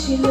কৃষ্ণ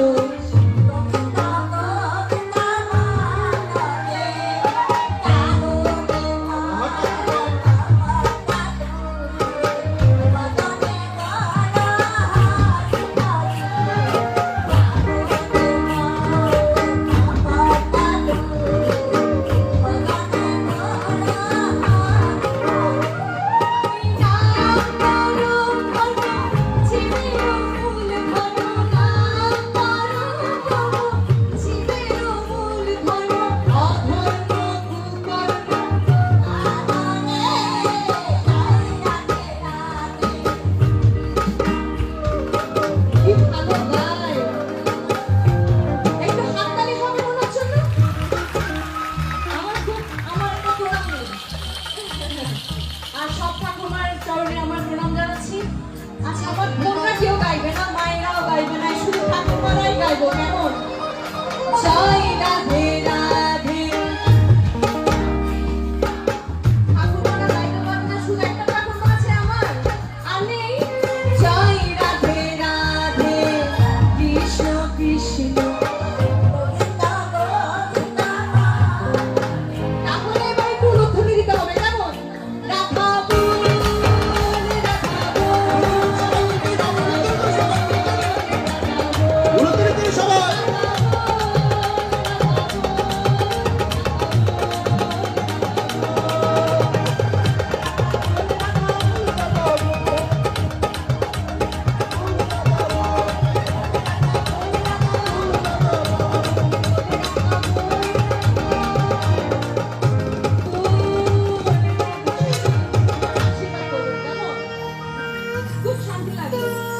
আচ্ছা আমার বোনরা কেউ গাইবে না, মায়েরাও গাইবে না, শুধু ঠাকুমারাই গাইবো, কেমন? জয় রাধে রাধে। ঠাকুমারা গাইতে পারবে না, শুধু একটা ঠাকুমা আছে আমার, আর নেই। জয় রাধে রাধে কৃষ্ণ কৃষ্ণ। তাহলে এবার একটু উলুধ্বনি দিতে হবে, কেমন? রাধা খুব শান্তি লাগে।